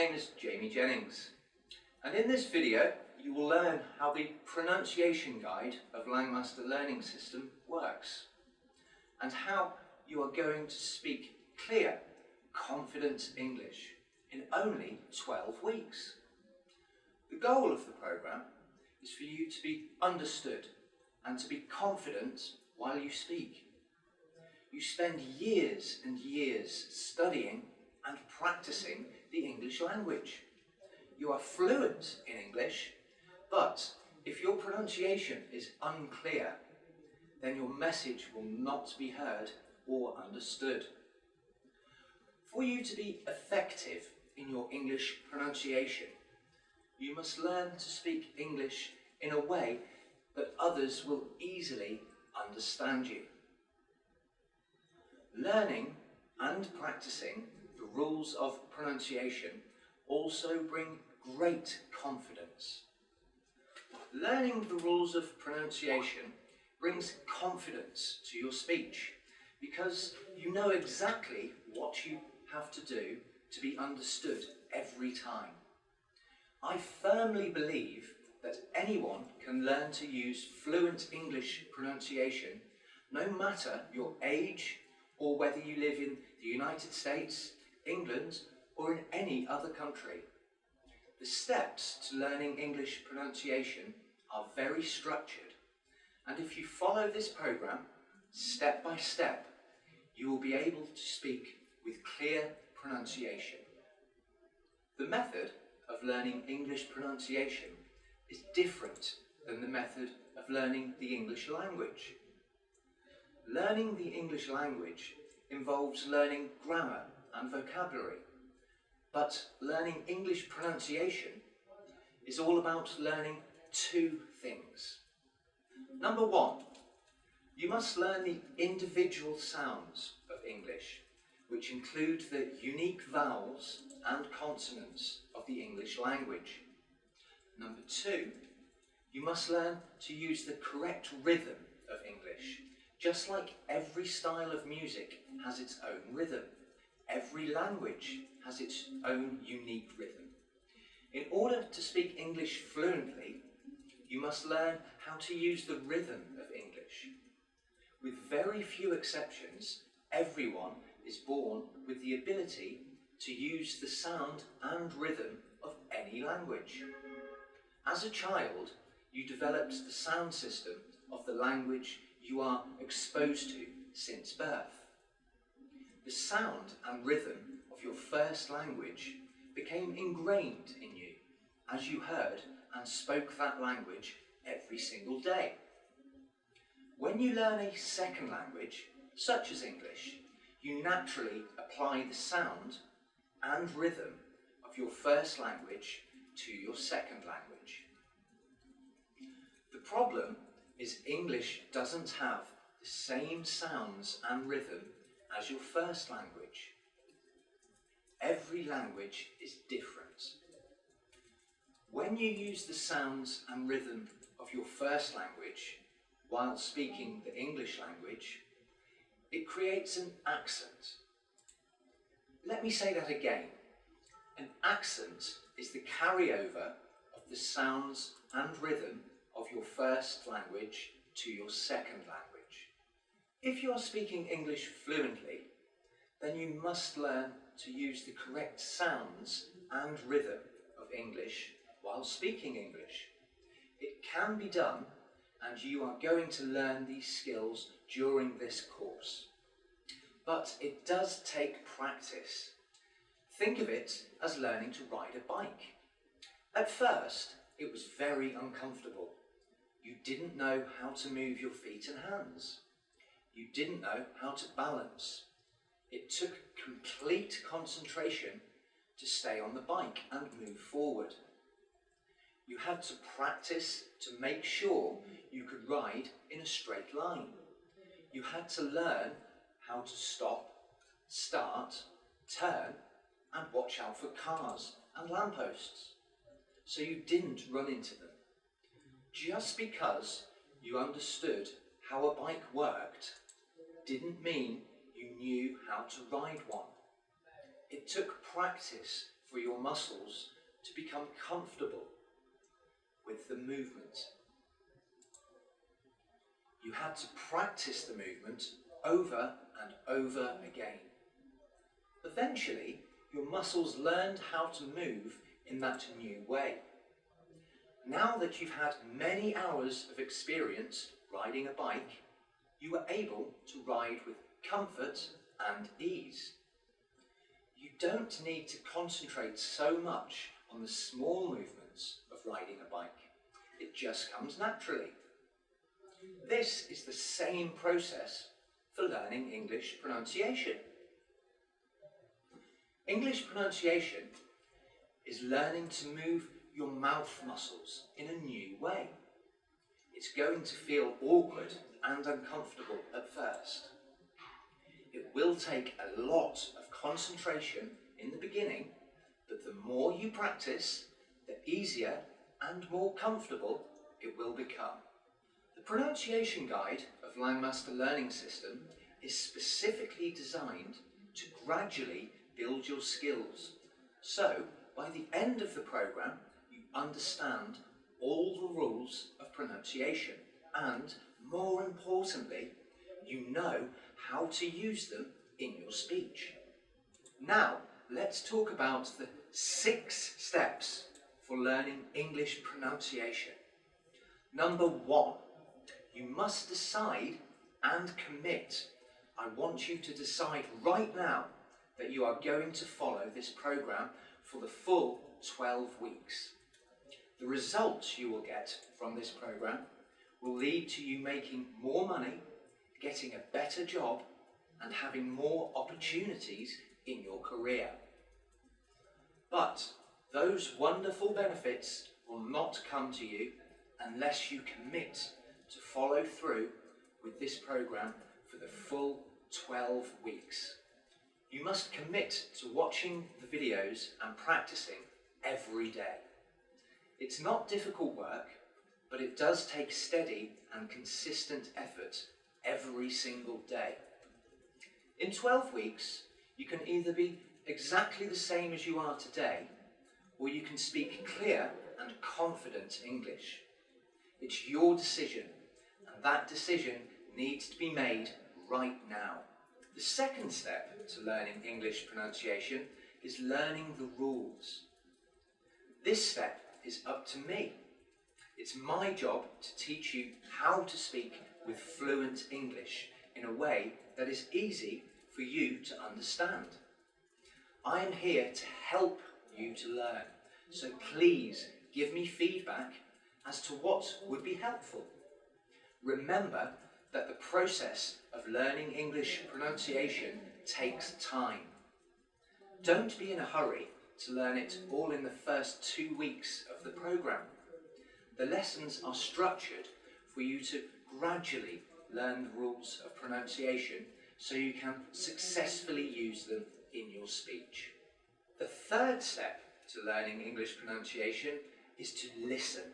name is Jamie Jennings, and in this video you will learn how the pronunciation guide of Langmaster learning system works and how you are going to speak clear, confident English in only 12 weeks. The goal of the programme is for you to be understood and to be confident while you speak. You spend years and years studying and practicing the English language. You are fluent in English, but if your pronunciation is unclear, then your message will not be heard or understood. For you to be effective in your English pronunciation, you must learn to speak English in a way that others will easily understand you. Learning and practicing the rules of pronunciation also bring great confidence. Learning the rules of pronunciation brings confidence to your speech because you know exactly what you have to do to be understood every time. I firmly believe that anyone can learn to use fluent English pronunciation no matter your age or whether you live in the United States, England or in any other country. The steps to learning English pronunciation are very structured, and if you follow this programme step by step, you will be able to speak with clear pronunciation. The method of learning English pronunciation is different than the method of learning the English language. Learning the English language involves learning grammar and vocabulary, but learning English pronunciation is all about learning two things. Number one, you must learn the individual sounds of English, which include the unique vowels and consonants of the English language. Number two, you must learn to use the correct rhythm of English. Just like every style of music has its own rhythm, every language has its own unique rhythm. In order to speak English fluently, you must learn how to use the rhythm of English. With very few exceptions, everyone is born with the ability to use the sound and rhythm of any language. As a child, you developed the sound system of the language you are exposed to since birth. The sound and rhythm of your first language became ingrained in you as you heard and spoke that language every single day. When you learn a second language, such as English, you naturally apply the sound and rhythm of your first language to your second language. The problem is English doesn't have the same sounds and rhythm as your first language. Every language is different. When you use the sounds and rhythm of your first language while speaking the English language, it creates an accent. Let me say that again. An accent is the carryover of the sounds and rhythm of your first language to your second language. If you are speaking English fluently, then you must learn to use the correct sounds and rhythm of English while speaking English. It can be done, and you are going to learn these skills during this course. But it does take practice. Think of it as learning to ride a bike. At first, it was very uncomfortable. You didn't know how to move your feet and hands. You didn't know how to balance. It took complete concentration to stay on the bike and move forward. You had to practice to make sure you could ride in a straight line. You had to learn how to stop, start, turn, and watch out for cars and lampposts, so you didn't run into them. Just because you understood how a bike worked didn't mean you knew how to ride one. It took practice for your muscles to become comfortable with the movement. You had to practice the movement over and over again. Eventually, your muscles learned how to move in that new way. Now that you've had many hours of experience riding a bike, you are able to ride with comfort and ease. You don't need to concentrate so much on the small movements of riding a bike. It just comes naturally. This is the same process for learning English pronunciation. English pronunciation is learning to move your mouth muscles in a new way. It's going to feel awkward and uncomfortable at first. It will take a lot of concentration in the beginning, but the more you practice, the easier and more comfortable it will become. The pronunciation guide of Langmaster Learning System is specifically designed to gradually build your skills. So, by the end of the program, you understand all the rules of pronunciation and, more importantly, you know how to use them in your speech. Now, let's talk about the 6 steps for learning English pronunciation. Number 1, you must decide and commit. I want you to decide right now that you are going to follow this program for the full 12 weeks. The results you will get from this program will lead to you making more money, getting a better job, and having more opportunities in your career. But those wonderful benefits will not come to you unless you commit to follow through with this program for the full 12 weeks. You must commit to watching the videos and practicing every day. It's not difficult work, but it does take steady and consistent effort every single day. In 12 weeks, you can either be exactly the same as you are today, or you can speak clear and confident English. It's your decision, and that decision needs to be made right now. The second step to learning English pronunciation is learning the rules. This step is up to me. It's my job to teach you how to speak with fluent English in a way that is easy for you to understand. I am here to help you to learn, so please give me feedback as to what would be helpful. Remember that the process of learning English pronunciation takes time. Don't be in a hurry to learn it all in the first 2 weeks of the program. The lessons are structured for you to gradually learn the rules of pronunciation so you can successfully use them in your speech. The third step to learning English pronunciation is to listen.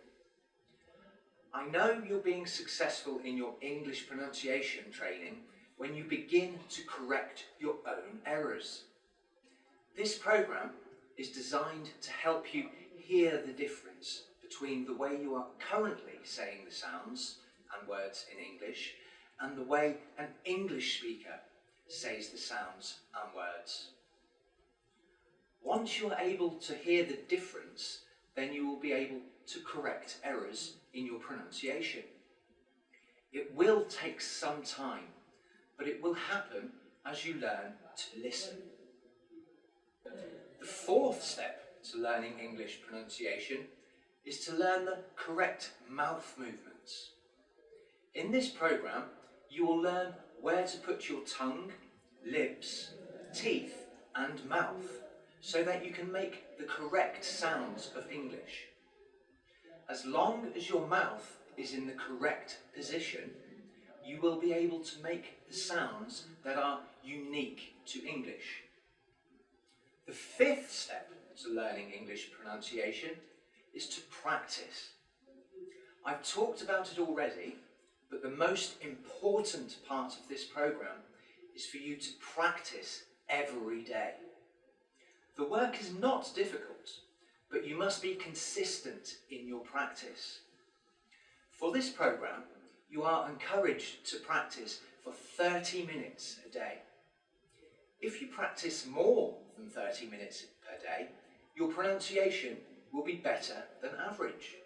I know you're being successful in your English pronunciation training when you begin to correct your own errors. This program is designed to help you hear the difference between the way you are currently saying the sounds and words in English and the way an English speaker says the sounds and words. Once you are able to hear the difference, then you will be able to correct errors in your pronunciation. It will take some time, but it will happen as you learn to listen. The fourth step to learning English pronunciation is to learn the correct mouth movements. In this program, you will learn where to put your tongue, lips, teeth and mouth so that you can make the correct sounds of English. As long as your mouth is in the correct position, you will be able to make the sounds that are unique to English. The fifth step to learning English pronunciation is to practice. I've talked about it already, but the most important part of this program is for you to practice every day. The work is not difficult, but you must be consistent in your practice. For this program, you are encouraged to practice for 30 minutes a day. If you practice more than 30 minutes per day, your pronunciation will be better than average.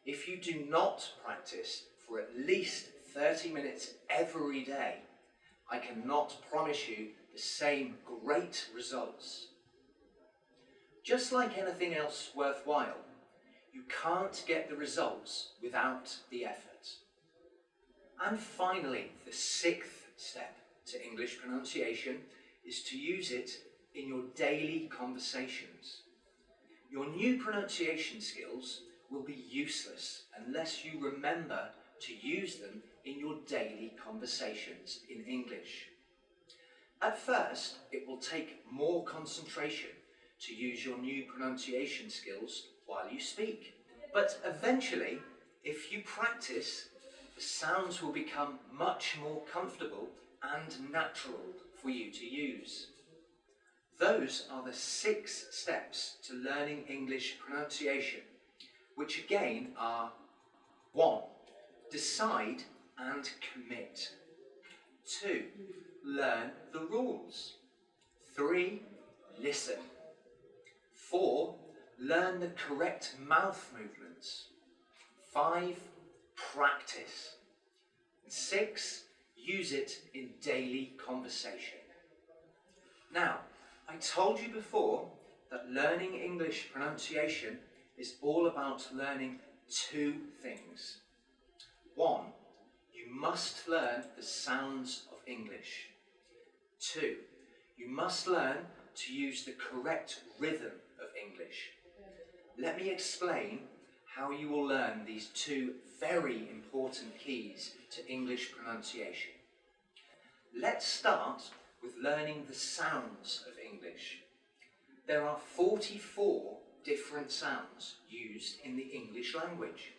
If you do not practice for at least 30 minutes every day, I cannot promise you the same great results. Just like anything else worthwhile, you can't get the results without the effort. And finally, the sixth step to English pronunciation is to use it in your daily conversations. Your new pronunciation skills will be useless unless you remember to use them in your daily conversations in English. At first, it will take more concentration to use your new pronunciation skills while you speak. But eventually, if you practice, the sounds will become much more comfortable and natural for you to use. Those are the 6 steps to learning English pronunciation, which again are: 1. Decide and commit. 2. Learn the rules. 3. Listen. 4. Learn the correct mouth movements. 5. Practice. 6. Use it in daily conversation. Now, I told you before that learning English pronunciation is all about learning 2 things. 1. You must learn the sounds of English. 2. You must learn to use the correct rhythm of English. Let me explain how you will learn these 2 very important keys to English pronunciation. Let's start with learning the sounds of English. There are 44 different sounds used in the English language.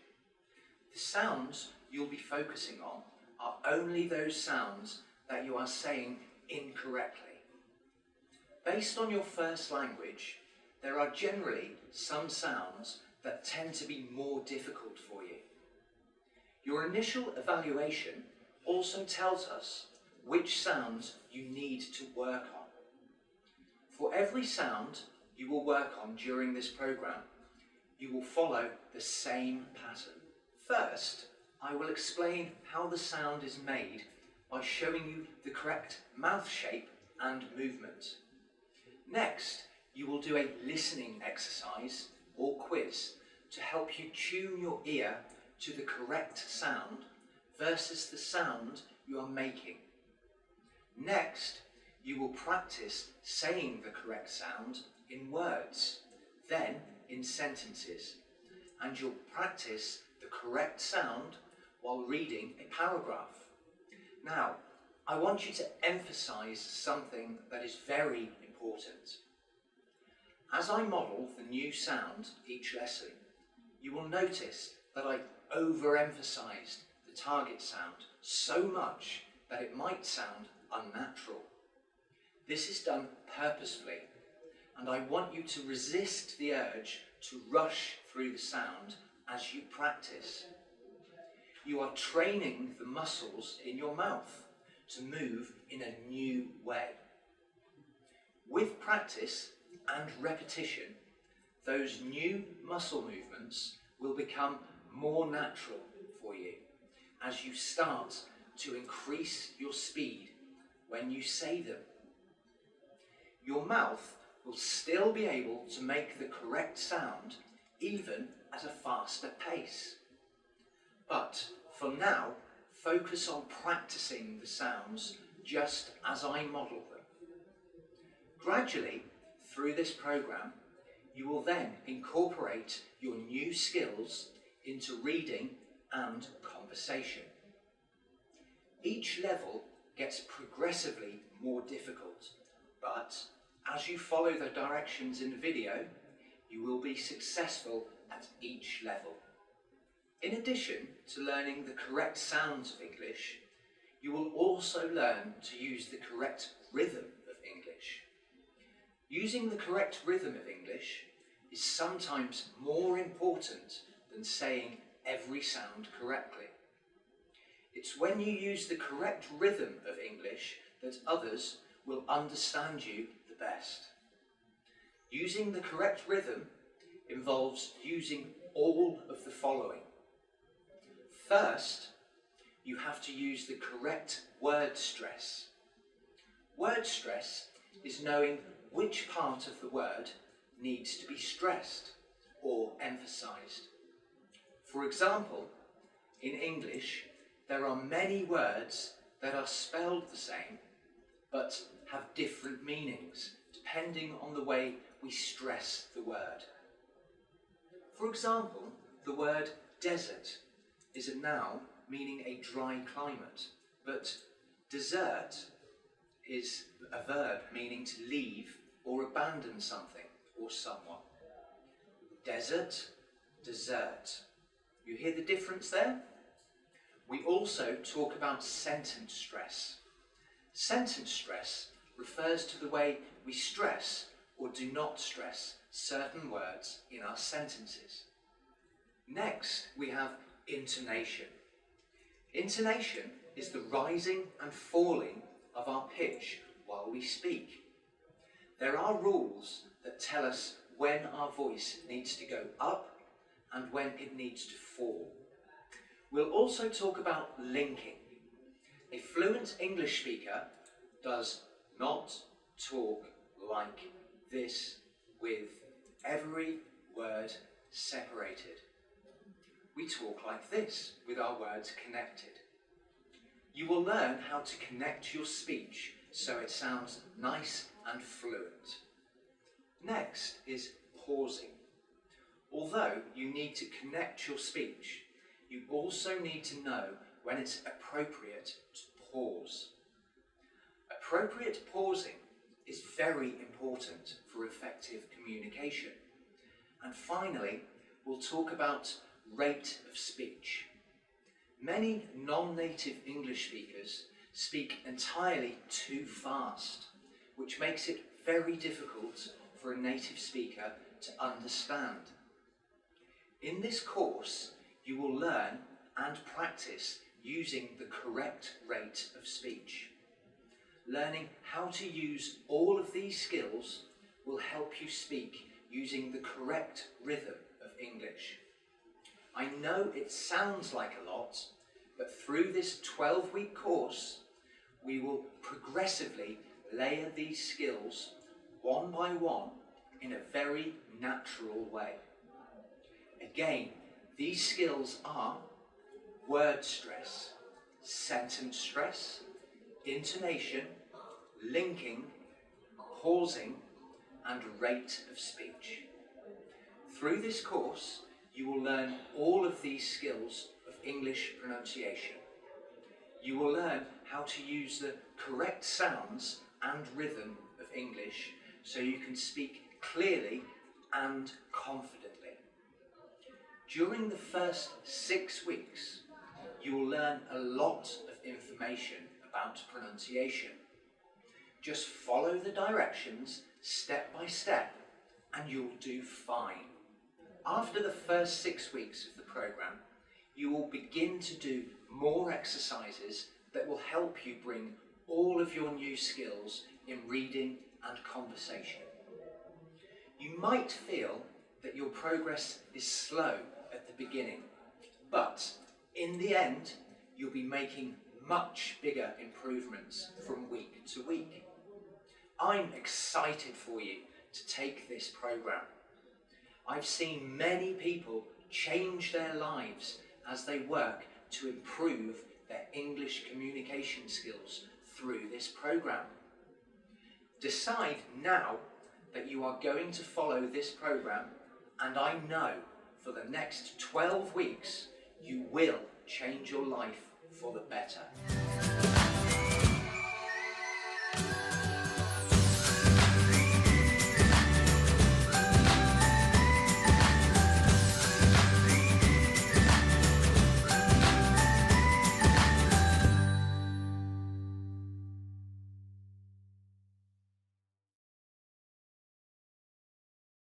The sounds you'll be focusing on are only those sounds that you are saying incorrectly. Based on your first language, there are generally some sounds that tend to be more difficult for you. Your initial evaluation also tells us which sounds you need to work on. For every sound you will work on during this program, you will follow the same pattern. First, I will explain how the sound is made by showing you the correct mouth shape and movement. Next, you will do a listening exercise or quiz to help you tune your ear to the correct sound versus the sound you are making. Next, you will practice saying the correct sound in words, then in sentences, and you'll practice the correct sound while reading a paragraph. Now, I want you to emphasize something that is very important. As I model the new sound each lesson, you will notice that I overemphasized the target sound so much that it might sound unnatural. This is done purposefully, and I want you to resist the urge to rush through the sound as you practice. You are training the muscles in your mouth to move in a new way. With practice and repetition, those new muscle movements will become more natural for you as you start to increase your speed when you say them. Your mouth will still be able to make the correct sound even at a faster pace. But for now, focus on practicing the sounds just as I model them. Gradually, through this program, you will then incorporate your new skills into reading and conversation. Each level gets progressively more difficult, but as you follow the directions in the video, you will be successful at each level. In addition to learning the correct sounds of English, you will also learn to use the correct rhythm of English. Using the correct rhythm of English is sometimes more important than saying every sound correctly. It's when you use the correct rhythm of English that others will understand you the best. Using the correct rhythm involves using all of the following. First, you have to use the correct word stress. Word stress is knowing which part of the word needs to be stressed or emphasized. For example, in English, there are many words that are spelled the same but have different meanings depending on the way we stress the word. For example, the word desert is a noun meaning a dry climate, but desert is a verb meaning to leave or abandon something or someone. Desert, desert. You hear the difference there? We also talk about sentence stress. Sentence stress refers to the way we stress or do not stress certain words in our sentences. Next, we have intonation. Intonation is the rising and falling of our pitch while we speak. There are rules that tell us when our voice needs to go up and when it needs to fall. We'll also talk about linking. A fluent English speaker does not talk like this with every word separated. We talk like this with our words connected. You will learn how to connect your speech so it sounds nice and fluent. Next is pausing. Although you need to connect your speech, you also need to know when it's appropriate to pause. Appropriate pausing is very important for effective communication. And finally, we'll talk about rate of speech. Many non-native English speakers speak entirely too fast, which makes it very difficult for a native speaker to understand. In this course, you will learn and practice using the correct rate of speech. Learning how to use all of these skills will help you speak using the correct rhythm of English. I know it sounds like a lot, but through this 12-week course, we will progressively layer these skills one by one in a very natural way. Again, these skills are word stress, sentence stress, intonation, linking, pausing, and rate of speech. Through this course, you will learn all of these skills of English pronunciation. You will learn how to use the correct sounds and rhythm of English so you can speak clearly and confidently. During the first 6 weeks, you will learn a lot of information about pronunciation. Just follow the directions step by step and you'll do fine. After the first 6 weeks of the program, you will begin to do more exercises that will help you bring all of your new skills in reading and conversation. You might feel that your progress is slow at the beginning, but in the end, you'll be making much bigger improvements from week to week. I'm excited for you to take this program. I've seen many people change their lives as they work to improve their English communication skills through this program. Decide now that you are going to follow this program, and I know for the next 12 weeks you will change your life for the better.